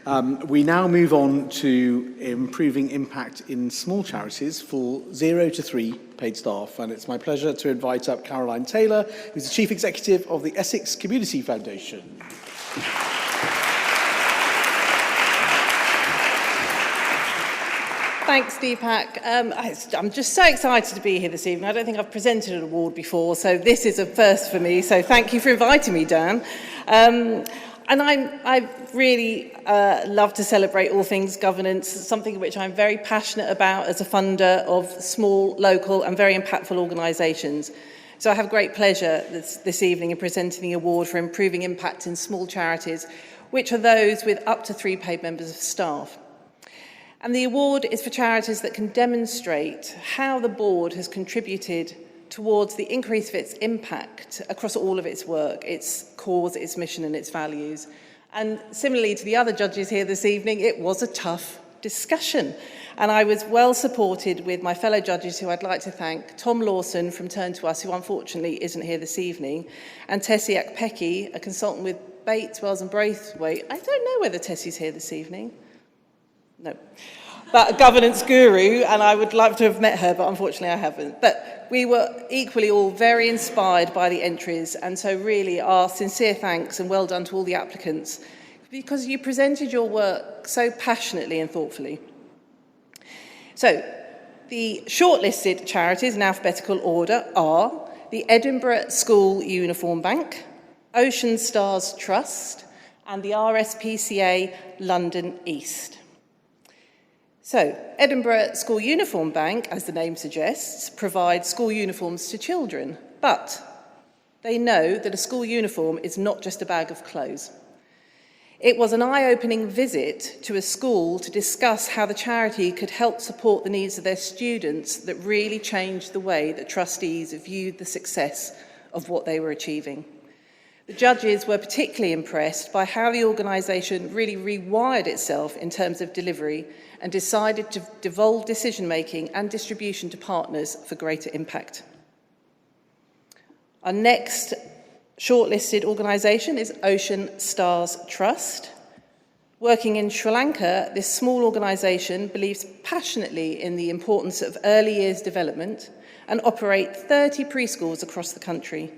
We now move on to improving impact in small charities for 0 to 3 paid staff. And it's my pleasure to invite up Caroline Taylor, who's the Chief Executive of the Essex Community Foundation. Thanks, Deepak. I'm just so excited to be here this evening. I don't think I've presented an award before, so this is a first for me. So thank you for inviting me, Dan. And I really love to celebrate all things governance, something which I'm very passionate about as a funder of small, local and very impactful organisations. So I have great pleasure this evening in presenting the award for improving impact in small charities, which are those with up to 3 paid members of staff. And the award is for charities that can demonstrate how the board has contributed towards the increase of its impact across all of its work, its cause, its mission and its values. And similarly to the other judges here this evening, it was a tough discussion. And I was well supported with my fellow judges, who I'd like to thank, Tom Lawson from Turn to Us, who unfortunately isn't here this evening, and Tessie Akpeki, a consultant with Bates, Wells and Braithwaite. I don't know whether Tessie's here this evening. No, but a governance guru, and I would like to have met her, but unfortunately I haven't. But we were equally all very inspired by the entries, and so really our sincere thanks and well done to all the applicants, because you presented your work so passionately and thoughtfully. So, the shortlisted charities in alphabetical order are the Edinburgh School Uniform Bank, Ocean Stars Trust, and the RSPCA London East. So, Edinburgh School Uniform Bank, as the name suggests, provides school uniforms to children, but they know that a school uniform is not just a bag of clothes. It was an eye-opening visit to a school to discuss how the charity could help support the needs of their students that really changed the way that trustees viewed the success of what they were achieving. The judges were particularly impressed by how the organisation really rewired itself in terms of delivery and decided to devolve decision-making and distribution to partners for greater impact. Our next shortlisted organisation is Ocean Stars Trust. Working in Sri Lanka, this small organisation believes passionately in the importance of early years development and operate 30 preschools across the country.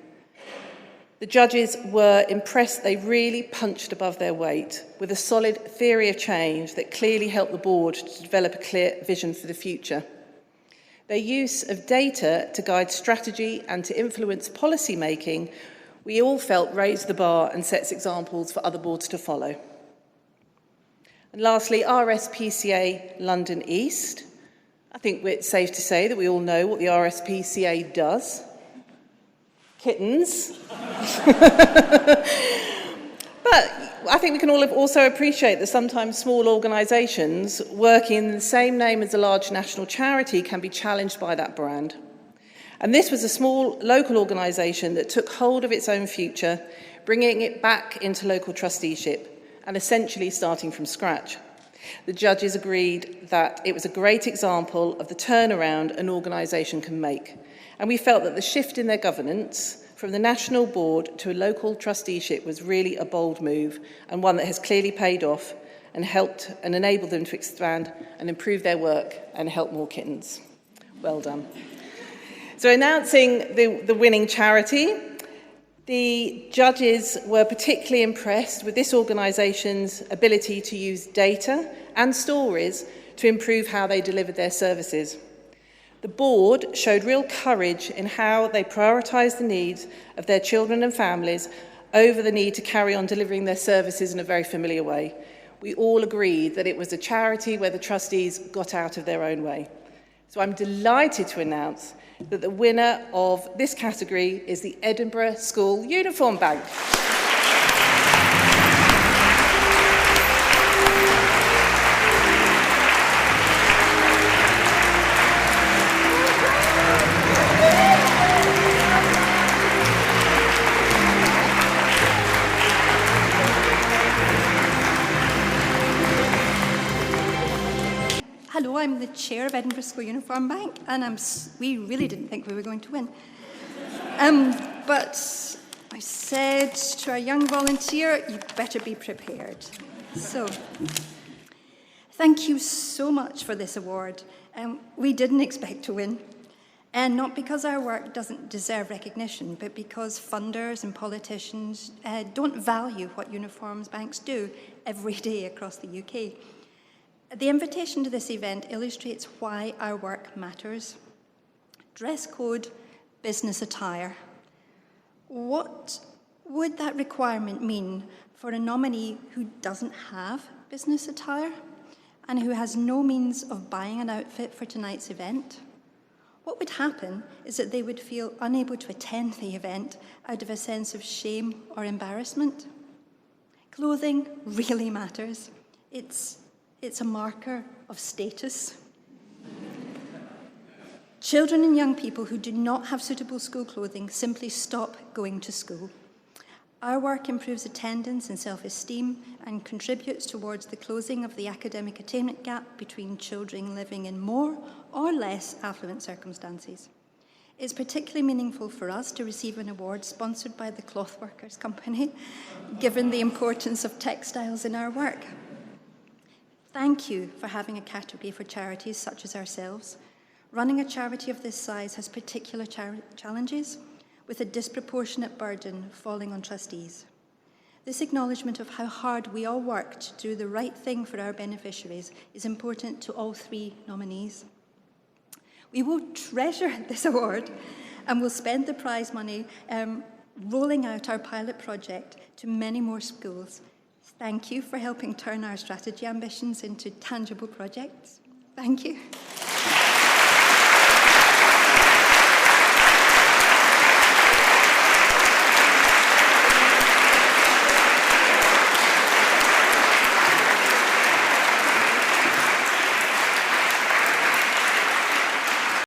The judges were impressed. They really punched above their weight with a solid theory of change that clearly helped the board to develop a clear vision for the future. Their use of data to guide strategy and to influence policy making, we all felt raised the bar and sets examples for other boards to follow. And lastly, RSPCA London East. I think it's safe to say that we all know what the RSPCA does. Kittens. But I think we can all also appreciate that sometimes small organisations working in the same name as a large national charity can be challenged by that brand. And this was a small local organisation that took hold of its own future, bringing it back into local trusteeship and essentially starting from scratch. The judges agreed that it was a great example of the turnaround an organisation can make. And we felt that the shift in their governance from the national board to a local trusteeship was really a bold move, and one that has clearly paid off and helped and enabled them to expand and improve their work and help more kittens. Well done. So announcing the winning charity, the judges were particularly impressed with this organisation's ability to use data and stories to improve how they delivered their services. The board showed real courage in how they prioritised the needs of their children and families over the need to carry on delivering their services in a very familiar way. We all agreed that it was a charity where the trustees got out of their own way. So I'm delighted to announce that the winner of this category is the Edinburgh School Uniform Bank. Hello, I'm the chair of Edinburgh School Uniform Bank, and we really didn't think we were going to win. But I said to our young volunteer, you better be prepared. So, thank you so much for this award. We didn't expect to win, and not because our work doesn't deserve recognition, but because funders and politicians don't value what uniforms banks do every day across the UK. The invitation to this event illustrates why our work matters. Dress code, business attire. What would that requirement mean for a nominee who doesn't have business attire and who has no means of buying an outfit for tonight's event? What would happen is that they would feel unable to attend the event out of a sense of shame or embarrassment. Clothing really matters. It's a marker of status. Children and young people who do not have suitable school clothing simply stop going to school. Our work improves attendance and self-esteem and contributes towards the closing of the academic attainment gap between children living in more or less affluent circumstances. It's particularly meaningful for us to receive an award sponsored by the Cloth Workers Company, given the importance of textiles in our work. Thank you for having a category for charities such as ourselves. Running a charity of this size has particular challenges, with a disproportionate burden falling on trustees. This acknowledgement of how hard we all work to do the right thing for our beneficiaries is important to all three nominees. We will treasure this award and will spend the prize money rolling out our pilot project to many more schools. Thank you for helping turn our strategy ambitions into tangible projects. Thank you.